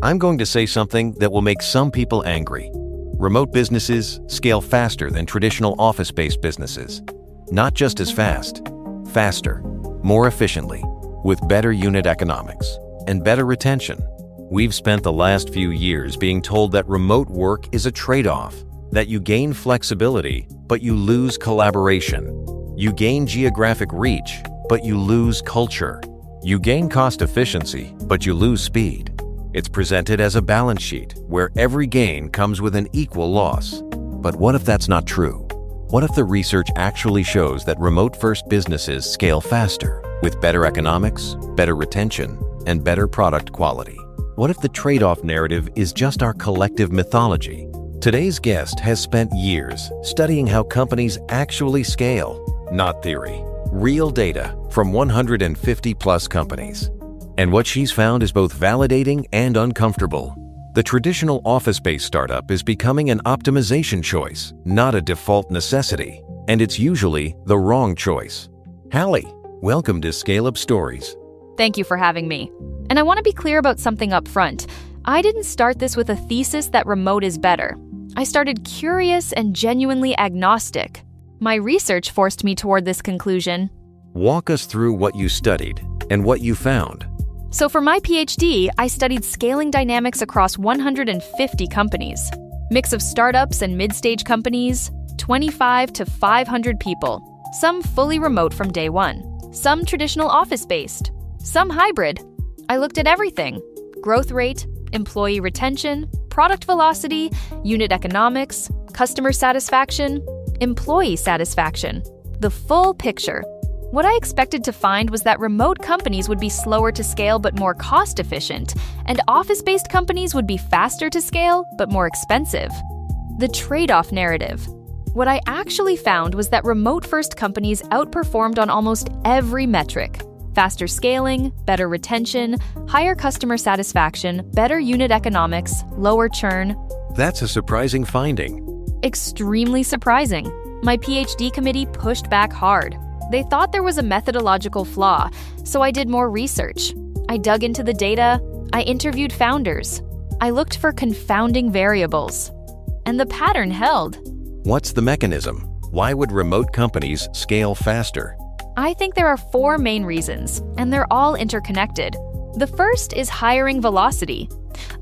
I'm going to say something that will make some people angry. Remote businesses scale faster than traditional office-based businesses. Not just as fast, faster, more efficiently, with better unit economics and better retention. We've spent the last few years being told that remote work is a trade-off, that you gain flexibility, but you lose collaboration. You gain geographic reach, but you lose culture. You gain cost efficiency, but you lose speed. It's presented as a balance sheet where every gain comes with an equal loss. But what if that's not true? What if the research actually shows that remote-first businesses scale faster, with better economics, better retention, and better product quality? What if the trade-off narrative is just our collective mythology? Today's guest has spent years studying how companies actually scale, not theory. Real data from 150-plus companies. And what she's found is both validating and uncomfortable. The traditional office-based startup is becoming an optimization choice, not a default necessity, and it's usually the wrong choice. Hallie, welcome to Scale Up Stories. Thank you for having me. And I want to be clear about something up front. I didn't start this with a thesis that remote is better. I started curious and genuinely agnostic. My research forced me toward this conclusion. Walk us through what you studied and what you found. So for my PhD, I studied scaling dynamics across 150 companies. Mix of startups and mid-stage companies, 25 to 500 people. Some fully remote from day one. Some traditional office-based. Some hybrid. I looked at everything. Growth rate, employee retention, product velocity, unit economics, customer satisfaction, employee satisfaction. The full picture. What I expected to find was that remote companies would be slower to scale but more cost-efficient, and office-based companies would be faster to scale but more expensive. The trade-off narrative. What I actually found was that remote-first companies outperformed on almost every metric. Faster scaling, better retention, higher customer satisfaction, better unit economics, lower churn. That's a surprising finding. Extremely surprising. My PhD committee pushed back hard. They thought there was a methodological flaw, so I did more research. I dug into the data, I interviewed founders. I looked for confounding variables. And the pattern held. What's the mechanism? Why would remote companies scale faster? I think there are 4 main reasons, and they're all interconnected. The first is hiring velocity.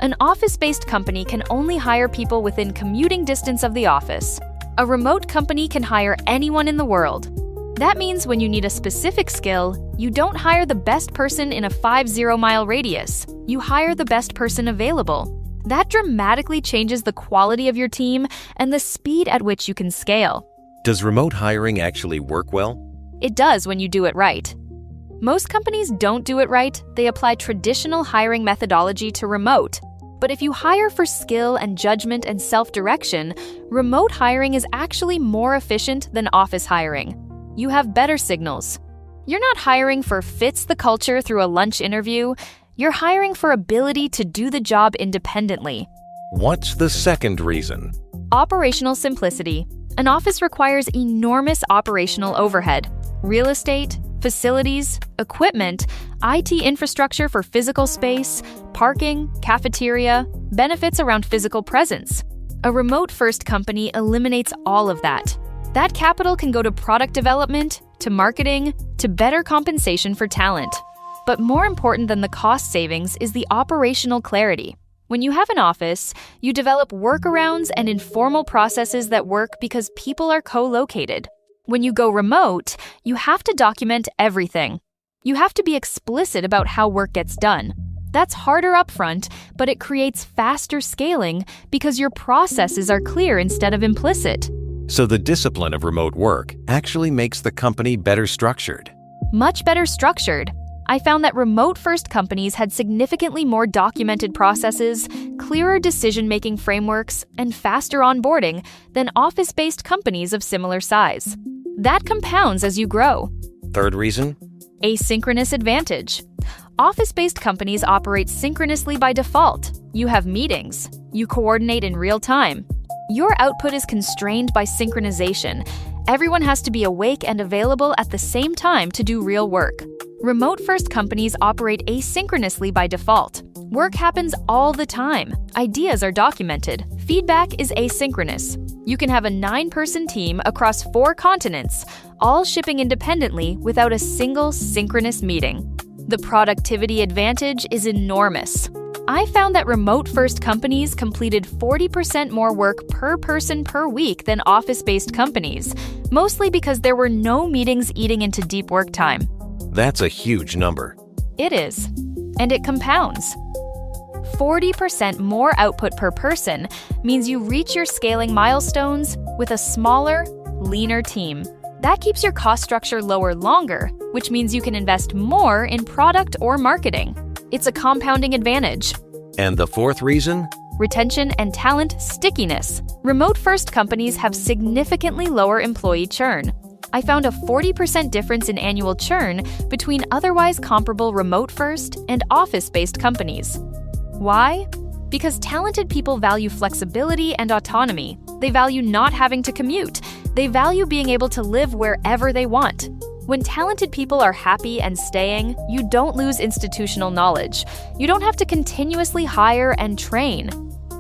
An office-based company can only hire people within commuting distance of the office. A remote company can hire anyone in the world. That means when you need a specific skill, you don't hire the best person in a 50-mile radius. You hire the best person available. That dramatically changes the quality of your team and the speed at which you can scale. Does remote hiring actually work well? It does when you do it right. Most companies don't do it right. They apply traditional hiring methodology to remote. But if you hire for skill and judgment and self-direction, remote hiring is actually more efficient than office hiring. You have better signals. You're not hiring for fits the culture through a lunch interview. You're hiring for ability to do the job independently. What's the second reason? Operational simplicity. An office requires enormous operational overhead. Real estate, facilities, equipment, IT infrastructure for physical space, parking, cafeteria, benefits around physical presence. A remote-first company eliminates all of that. That capital can go to product development, to marketing, to better compensation for talent. But more important than the cost savings is the operational clarity. When you have an office, you develop workarounds and informal processes that work because people are co-located. When you go remote, you have to document everything. You have to be explicit about how work gets done. That's harder upfront, but it creates faster scaling because your processes are clear instead of implicit. So the discipline of remote work actually makes the company better structured. Much better structured. I found that remote-first companies had significantly more documented processes, clearer decision-making frameworks, and faster onboarding than office-based companies of similar size. That compounds as you grow. Third reason? Asynchronous advantage. Office-based companies operate synchronously by default. You have meetings. You coordinate in real time. Your output is constrained by synchronization. Everyone has to be awake and available at the same time to do real work. Remote-first companies operate asynchronously by default. Work happens all the time. Ideas are documented. Feedback is asynchronous. You can have a 9-person team across 4 continents, all shipping independently without a single synchronous meeting. The productivity advantage is enormous. I found that remote-first companies completed 40% more work per person per week than office-based companies, mostly because there were no meetings eating into deep work time. That's a huge number. It is, and it compounds. 40% more output per person means you reach your scaling milestones with a smaller, leaner team. That keeps your cost structure lower longer, which means you can invest more in product or marketing. It's a compounding advantage. And the 4th reason? Retention and talent stickiness. Remote-first companies have significantly lower employee churn. I found a 40% difference in annual churn between otherwise comparable remote-first and office-based companies. Why? Because talented people value flexibility and autonomy. They value not having to commute. They value being able to live wherever they want. When talented people are happy and staying, you don't lose institutional knowledge. You don't have to continuously hire and train.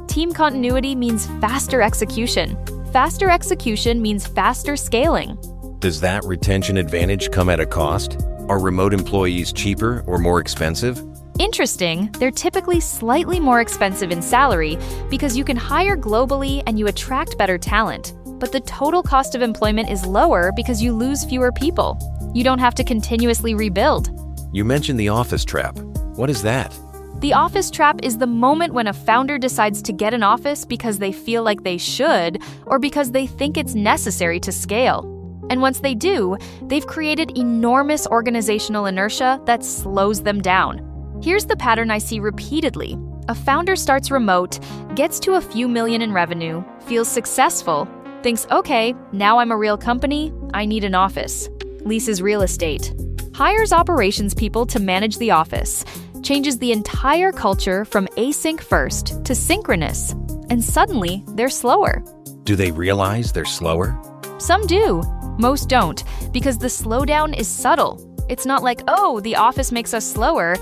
Team continuity means faster execution. Faster execution means faster scaling. Does that retention advantage come at a cost? Are remote employees cheaper or more expensive? Interesting, they're typically slightly more expensive in salary because you can hire globally and you attract better talent. But the total cost of employment is lower because you lose fewer people. You don't have to continuously rebuild. You mentioned the office trap. What is that? The office trap is the moment when a founder decides to get an office because they feel like they should or because they think it's necessary to scale. And once they do, they've created enormous organizational inertia that slows them down. Here's the pattern I see repeatedly. A founder starts remote, gets to a few million in revenue, feels successful, thinks, okay, now I'm a real company, I need an office. Leases real estate. Hires operations people to manage the office. Changes the entire culture from async first to synchronous. And suddenly, they're slower. Do they realize they're slower? Some do. Most don't, because the slowdown is subtle. It's not like, oh, the office makes us slower.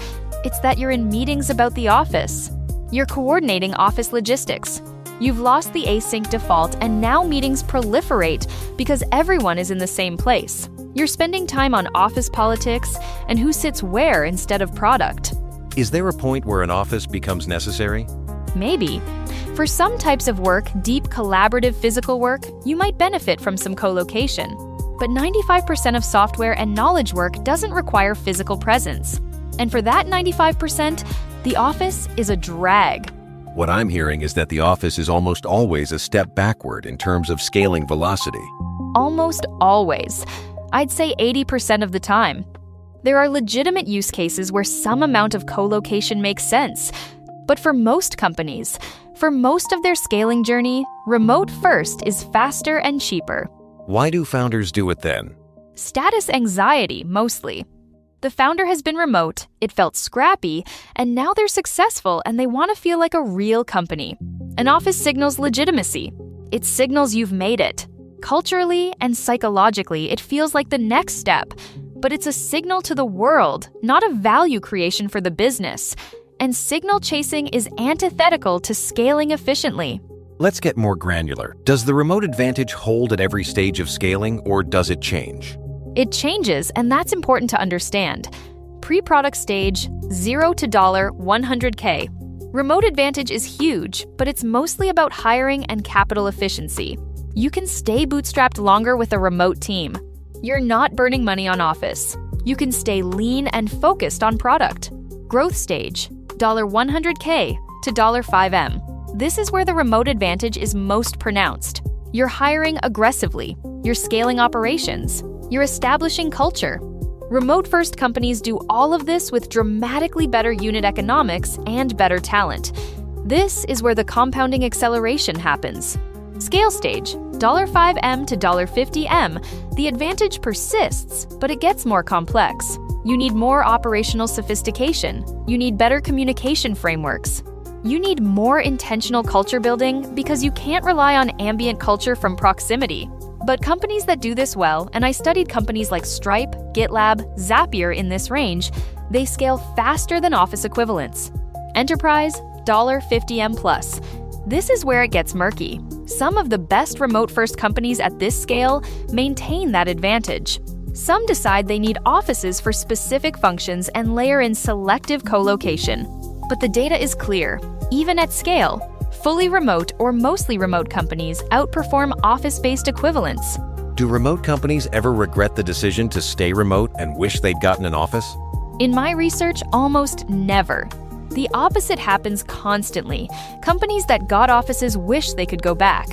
It's that you're in meetings about the office. You're coordinating office logistics. You've lost the async default, and now meetings proliferate because everyone is in the same place. You're spending time on office politics and who sits where instead of product. Is there a point where an office becomes necessary? Maybe. For some types of work, deep collaborative physical work, you might benefit from some co-location. But 95% of software and knowledge work doesn't require physical presence. And for that 95%, the office is a drag. What I'm hearing is that the office is almost always a step backward in terms of scaling velocity. Almost always. I'd say 80% of the time. There are legitimate use cases where some amount of co-location makes sense. But for most companies, for most of their scaling journey, remote first is faster and cheaper. Why do founders do it then? Status anxiety, mostly. The founder has been remote, it felt scrappy, and now they're successful and they want to feel like a real company. An office signals legitimacy. It signals you've made it. Culturally and psychologically, it feels like the next step, but it's a signal to the world, not a value creation for the business. And signal chasing is antithetical to scaling efficiently. Let's get more granular. Does the remote advantage hold at every stage of scaling, or does it change? It changes, and that's important to understand. Pre-product stage, $0 to $100K. Remote advantage is huge, but it's mostly about hiring and capital efficiency. You can stay bootstrapped longer with a remote team. You're not burning money on office. You can stay lean and focused on product. Growth stage, $100K to $5M. This is where the remote advantage is most pronounced. You're hiring aggressively. You're scaling operations. You're establishing culture. Remote-first companies do all of this with dramatically better unit economics and better talent. This is where the compounding acceleration happens. Scale stage, $5M to $50M. The advantage persists, but it gets more complex. You need more operational sophistication. You need better communication frameworks. You need more intentional culture building because you can't rely on ambient culture from proximity. But companies that do this well, and I studied companies like Stripe, GitLab, Zapier in this range, they scale faster than office equivalents. Enterprise, $50M plus. This is where it gets murky. Some of the best remote-first companies at this scale maintain that advantage. Some decide they need offices for specific functions and layer in selective co-location. But the data is clear. Even at scale, fully remote or mostly remote companies outperform office-based equivalents. Do remote companies ever regret the decision to stay remote and wish they'd gotten an office? In my research, almost never. The opposite happens constantly. Companies that got offices wish they could go back.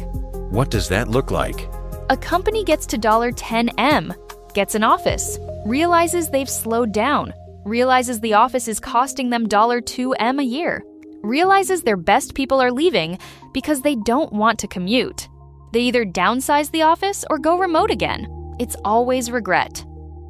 What does that look like? A company gets to $10M, gets an office, realizes they've slowed down, realizes the office is costing them $2M a year, realizes their best people are leaving because they don't want to commute. They either downsize the office or go remote again. It's always regret.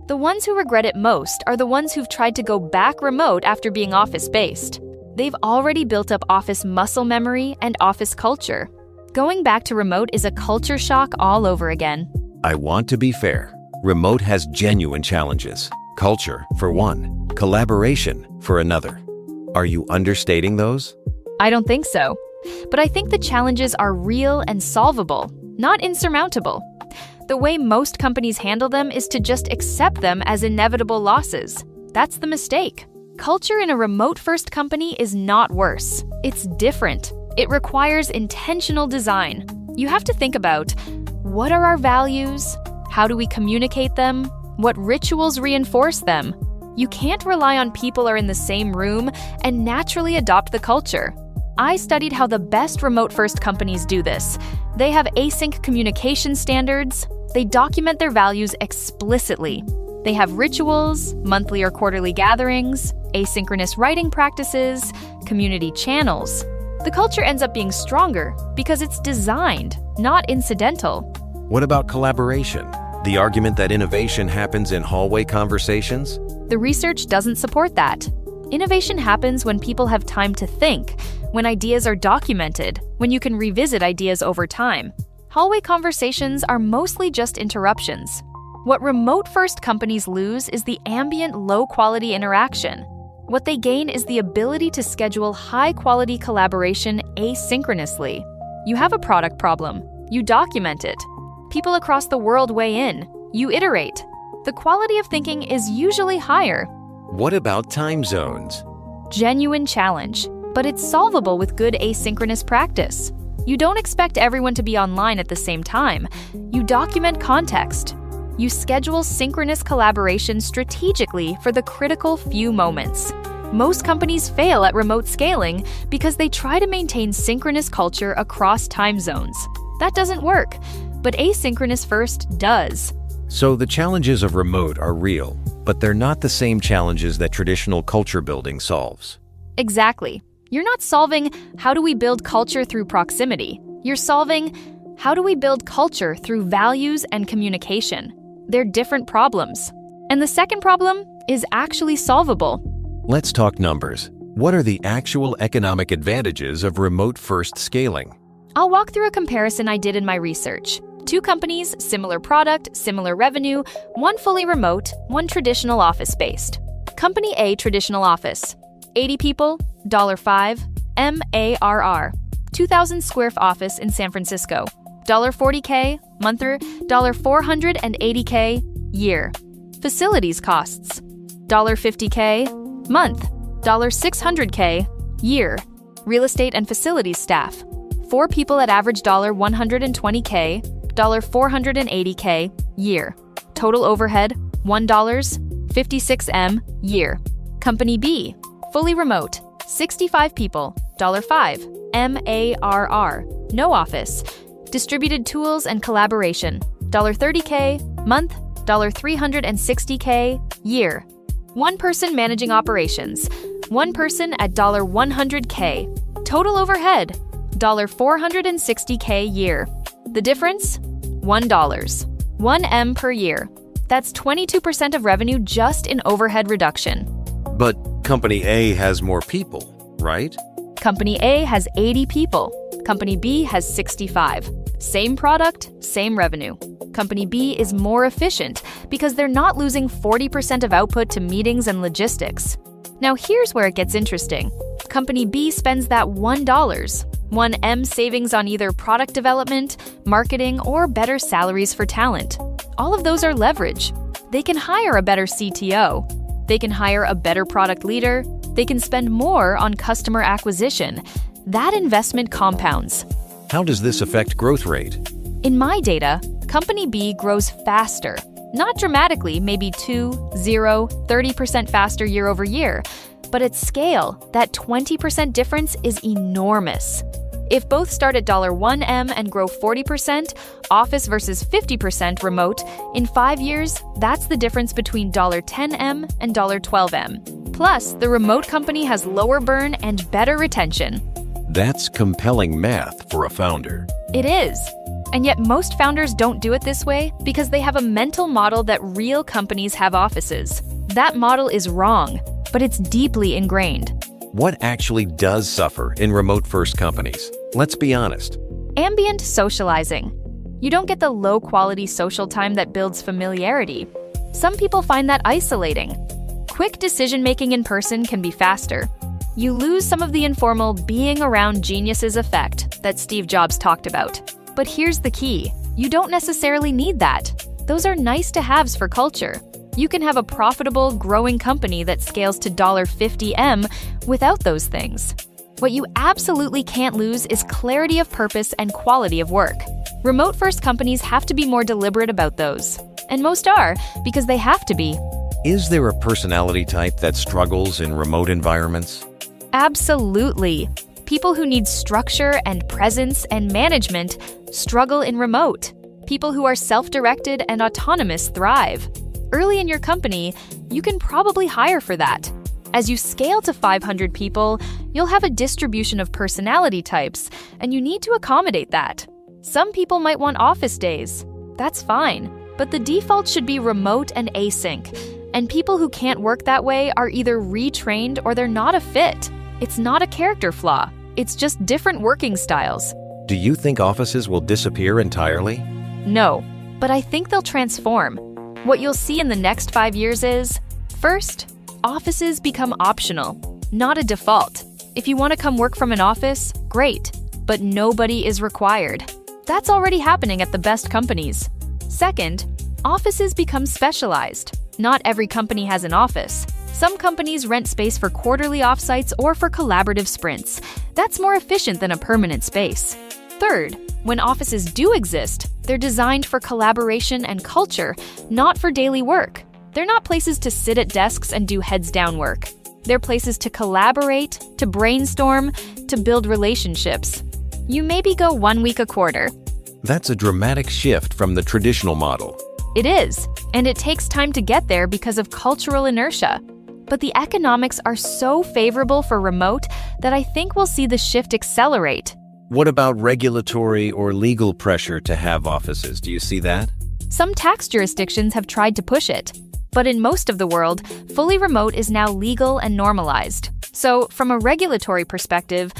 The ones who regret it most are the ones who've tried to go back remote after being office-based. They've already built up office muscle memory and office culture. Going back to remote is a culture shock all over again. I want to be fair. Remote has genuine challenges. Culture, for one. Collaboration, for another. Are you understating those? I don't think so. But I think the challenges are real and solvable, not insurmountable. The way most companies handle them is to just accept them as inevitable losses. That's the mistake. Culture in a remote-first company is not worse. It's different. It requires intentional design. You have to think about, what are our values? How do we communicate them? What rituals reinforce them? You can't rely on people are in the same room and naturally adopt the culture. I studied how the best remote-first companies do this. They have async communication standards. They document their values explicitly. They have rituals, monthly or quarterly gatherings, asynchronous writing practices, community channels. The culture ends up being stronger because it's designed, not incidental. What about collaboration? The argument that innovation happens in hallway conversations? The research doesn't support that. Innovation happens when people have time to think, when ideas are documented, when you can revisit ideas over time. Hallway conversations are mostly just interruptions. What remote-first companies lose is the ambient, low-quality interaction. What they gain is the ability to schedule high-quality collaboration asynchronously. You have a product problem. You document it. People across the world weigh in. You iterate. The quality of thinking is usually higher. What about time zones? Genuine challenge, but it's solvable with good asynchronous practice. You don't expect everyone to be online at the same time. You document context. You schedule synchronous collaboration strategically for the critical few moments. Most companies fail at remote scaling because they try to maintain synchronous culture across time zones. That doesn't work, but asynchronous first does. So the challenges of remote are real, but they're not the same challenges that traditional culture building solves. Exactly. You're not solving how do we build culture through proximity. You're solving how do we build culture through values and communication. They're different problems. And the second problem is actually solvable. Let's talk numbers. What are the actual economic advantages of remote-first scaling? I'll walk through a comparison I did in my research. 2 companies, similar product, similar revenue, one fully remote, one traditional office-based. Company A traditional office, 80 people, $5, MARR, 2,000 square foot office in San Francisco, $40K, monther, $480K, year. Facilities costs, $50K, month, $600K, year. Real estate and facilities staff, 4 people at average $120K, $480K, year. Total overhead, $1, 56M, year. Company B, fully remote, 65 people, $5, MARR, no office. Distributed tools and collaboration, $30K, month, $360K, year. One person managing operations, one person at $100K. Total overhead, $460K, year. The difference? $1. 1M per year. That's 22% of revenue just in overhead reduction. But Company A has more people, right? Company A has 80 people. Company B has 65. Same product, same revenue. Company B is more efficient because they're not losing 40% of output to meetings and logistics. Now here's where it gets interesting. Company B spends that $1, 1M savings on either product development, marketing, or better salaries for talent. All of those are leverage. They can hire a better CTO. They can hire a better product leader. They can spend more on customer acquisition. That investment compounds. How does this affect growth rate? In my data, Company B grows faster. Not dramatically, maybe 2, 0, 30% faster year over year. But at scale, that 20% difference is enormous. If both start at $1M and grow 40%, office versus 50% remote, in 5 years, that's the difference between $10M and $12M. Plus, the remote company has lower burn and better retention. That's compelling math for a founder. It is. And yet most founders don't do it this way because they have a mental model that real companies have offices. That model is wrong, but it's deeply ingrained. What actually does suffer in remote-first companies? Let's be honest. Ambient socializing. You don't get the low-quality social time that builds familiarity. Some people find that isolating. Quick decision-making in person can be faster. You lose some of the informal being around geniuses effect that Steve Jobs talked about. But here's the key. You don't necessarily need that. Those are nice-to-haves for culture. You can have a profitable, growing company that scales to $50M without those things. What you absolutely can't lose is clarity of purpose and quality of work. Remote-first companies have to be more deliberate about those. And most are, because they have to be. Is there a personality type that struggles in remote environments? Absolutely. People who need structure and presence and management struggle in remote. People who are self-directed and autonomous thrive. Early in your company, you can probably hire for that. As you scale to 500 people, you'll have a distribution of personality types, and you need to accommodate that. Some people might want office days. That's fine, but the default should be remote and async. And people who can't work that way are either retrained or they're not a fit. It's not a character flaw. It's just different working styles. Do you think offices will disappear entirely? No, but I think they'll transform. What you'll see in the next 5 years is, first, offices become optional, not a default. If you want to come work from an office, great, but nobody is required. That's already happening at the best companies. Second, offices become specialized. Not every company has an office. Some companies rent space for quarterly offsites or for collaborative sprints. That's more efficient than a permanent space. Third, when offices do exist, they're designed for collaboration and culture, not for daily work. They're not places to sit at desks and do heads-down work. They're places to collaborate, to brainstorm, to build relationships. You maybe go 1 week a quarter. That's a dramatic shift from the traditional model. It is, and it takes time to get there because of cultural inertia. But the economics are so favorable for remote that I think we'll see the shift accelerate. What about regulatory or legal pressure to have offices? Do you see that? Some tax jurisdictions have tried to push it. But in most of the world, fully remote is now legal and normalized. So, from a regulatory perspective,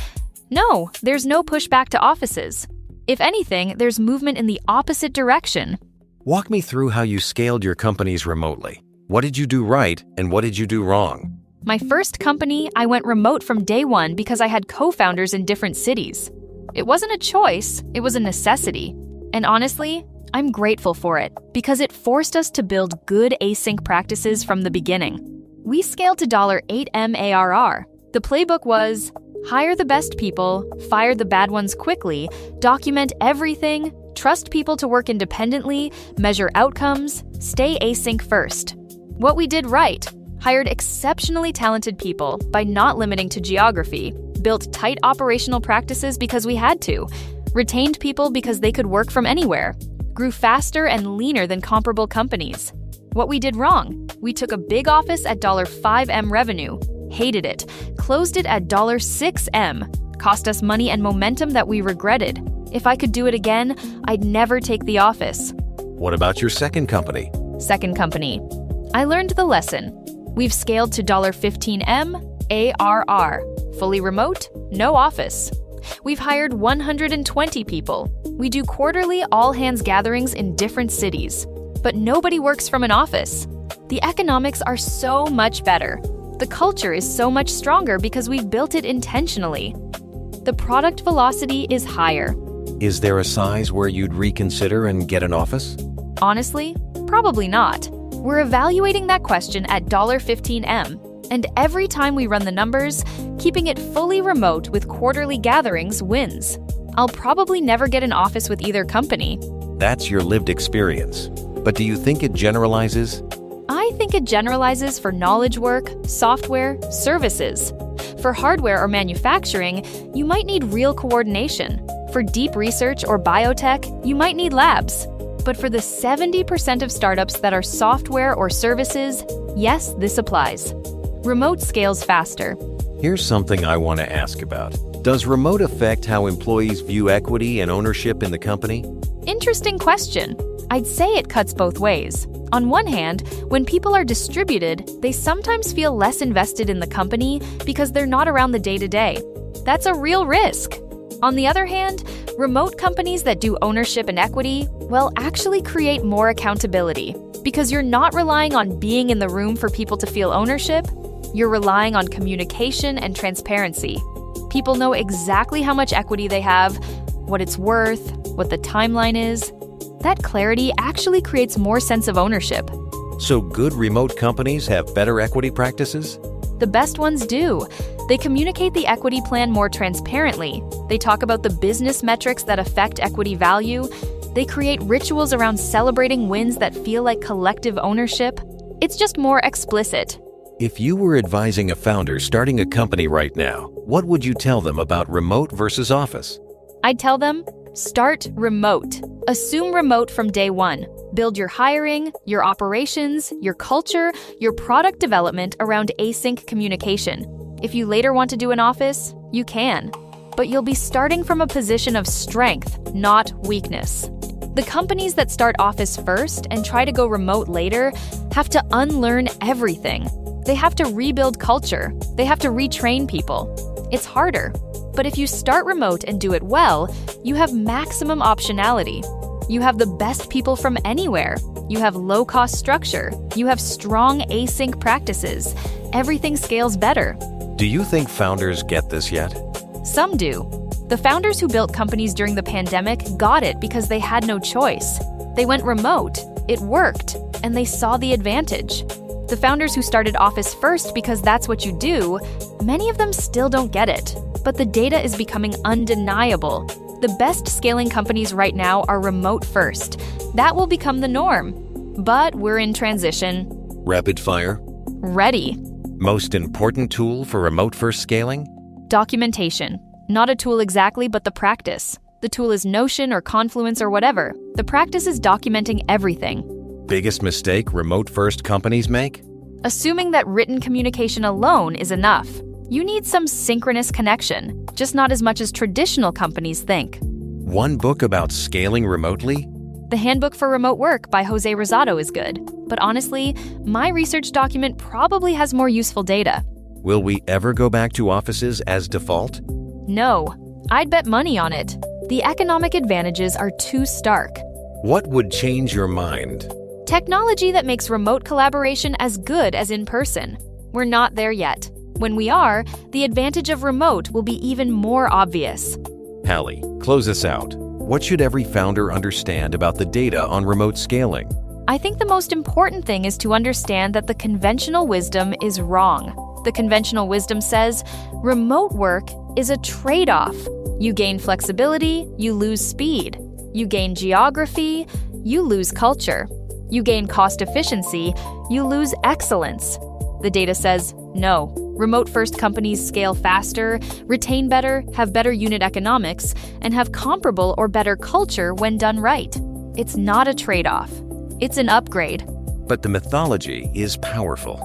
no, there's no pushback to offices. If anything, there's movement in the opposite direction. Walk me through how you scaled your companies remotely. What did you do right and what did you do wrong? My first company, I went remote from day one because I had co-founders in different cities. It wasn't a choice, it was a necessity. And honestly, I'm grateful for it because it forced us to build good async practices from the beginning. We scaled to $8M ARR. The playbook was hire the best people, fire the bad ones quickly, document everything, trust people to work independently, measure outcomes, stay async first. What we did right: hired exceptionally talented people by not limiting to geography, built tight operational practices because we had to, retained people because they could work from anywhere, grew faster and leaner than comparable companies. What we did wrong: we took a big office at $5M revenue, hated it, closed it at $6M, cost us money and momentum that we regretted. If I could do it again, I'd never take the office. What about your second company? Second company. I learned the lesson. We've scaled to $15M ARR. Fully remote, no office. We've hired 120 people. We do quarterly all-hands gatherings in different cities. But nobody works from an office. The economics are so much better. The culture is so much stronger because we've built it intentionally. The product velocity is higher. Is there a size where you'd reconsider and get an office? Honestly, probably not. We're evaluating that question at $15M, and every time we run the numbers, keeping it fully remote with quarterly gatherings wins. I'll probably never get an office with either company. That's your lived experience. But do you think it generalizes? I think it generalizes for knowledge work, software, services. For hardware or manufacturing, you might need real coordination. For deep research or biotech, you might need labs. But for the 70% of startups that are software or services, yes, this applies. Remote scales faster. Here's something I want to ask about. Does remote affect how employees view equity and ownership in the company? Interesting question. I'd say it cuts both ways. On one hand, when people are distributed, they sometimes feel less invested in the company because they're not around the day-to-day. That's a real risk. On the other hand, remote companies that do ownership and equity, well, actually create more accountability. Because you're not relying on being in the room for people to feel ownership, you're relying on communication and transparency. People know exactly how much equity they have, what it's worth, what the timeline is. That clarity actually creates more sense of ownership. So good remote companies have better equity practices? The best ones do. They communicate the equity plan more transparently. They talk about the business metrics that affect equity value. They create rituals around celebrating wins that feel like collective ownership. It's just more explicit. If you were advising a founder starting a company right now, what would you tell them about remote versus office? I'd tell them, start remote. Assume remote from day one. Build your hiring, your operations, your culture, your product development around async communication. If you later want to do an office, you can. But you'll be starting from a position of strength, not weakness. The companies that start office first and try to go remote later have to unlearn everything. They have to rebuild culture. They have to retrain people. It's harder. But if you start remote and do it well, you have maximum optionality. You have the best people from anywhere. You have low-cost structure. You have strong async practices. Everything scales better. Do you think founders get this yet? Some do. The founders who built companies during the pandemic got it because they had no choice. They went remote, it worked, and they saw the advantage. The founders who started office first because that's what you do, many of them still don't get it. But the data is becoming undeniable. The best scaling companies right now are remote first. That will become the norm. But we're in transition. Rapid fire? Ready. Most important tool for remote first scaling? Documentation. Not a tool exactly, but the practice. The tool is Notion or Confluence or whatever. The practice is documenting everything. Biggest mistake remote first companies make? Assuming that written communication alone is enough. You need some synchronous connection, just not as much as traditional companies think. One book about scaling remotely? The Handbook for Remote Work by Jose Rosado is good. But honestly, my research document probably has more useful data. Will we ever go back to offices as default? No. I'd bet money on it. The economic advantages are too stark. What would change your mind? Technology that makes remote collaboration as good as in person. We're not there yet. When we are, the advantage of remote will be even more obvious. Hallie, close us out. What should every founder understand about the data on remote scaling? I think the most important thing is to understand that the conventional wisdom is wrong. The conventional wisdom says remote work is a trade-off. You gain flexibility, you lose speed. You gain geography, you lose culture. You gain cost efficiency, you lose excellence. The data says no. Remote-first companies scale faster, retain better, have better unit economics, and have comparable or better culture when done right. It's not a trade-off. It's an upgrade. But the mythology is powerful.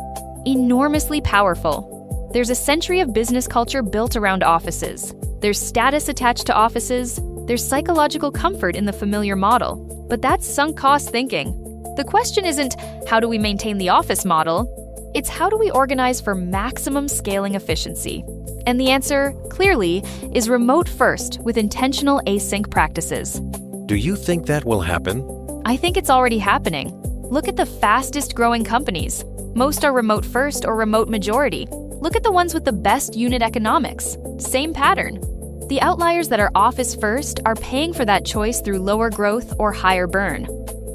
Enormously powerful. There's a century of business culture built around offices. There's status attached to offices. There's psychological comfort in the familiar model. But that's sunk cost thinking. The question isn't, how do we maintain the office model? It's how do we organize for maximum scaling efficiency? And the answer, clearly, is remote first with intentional async practices. Do you think that will happen? I think it's already happening. Look at the fastest growing companies. Most are remote first or remote majority. Look at the ones with the best unit economics. Same pattern. The outliers that are office first are paying for that choice through lower growth or higher burn.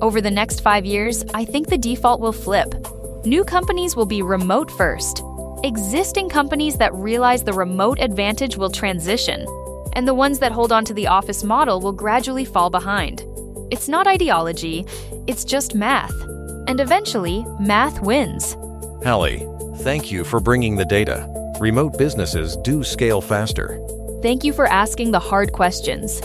Over the next 5 years, I think the default will flip. New companies will be remote first. Existing companies that realize the remote advantage will transition, and the ones that hold on to the office model will gradually fall behind. It's not ideology, it's just math. And eventually, math wins. Hallie, thank you for bringing the data. Remote businesses do scale faster. Thank you for asking the hard questions.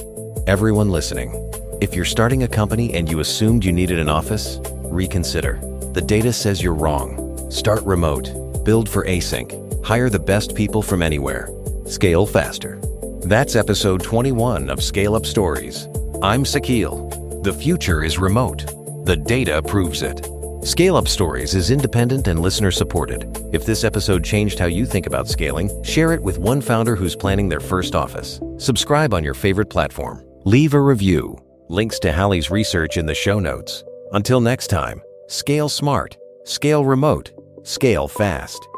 Everyone listening, if you're starting a company and you assumed you needed an office, reconsider. The data says you're wrong. Start remote, build for async, hire the best people from anywhere, scale faster. That's episode 21 of Scale Up Stories. I'm Sakil. The future is remote. The data proves it. Scale Up Stories is independent and listener supported. If this episode changed how you think about scaling, share it with one founder who's planning their first office. Subscribe on your favorite platform. Leave a review. Links to Hallie's research in the show notes. Until next time, scale smart, scale remote, scale fast.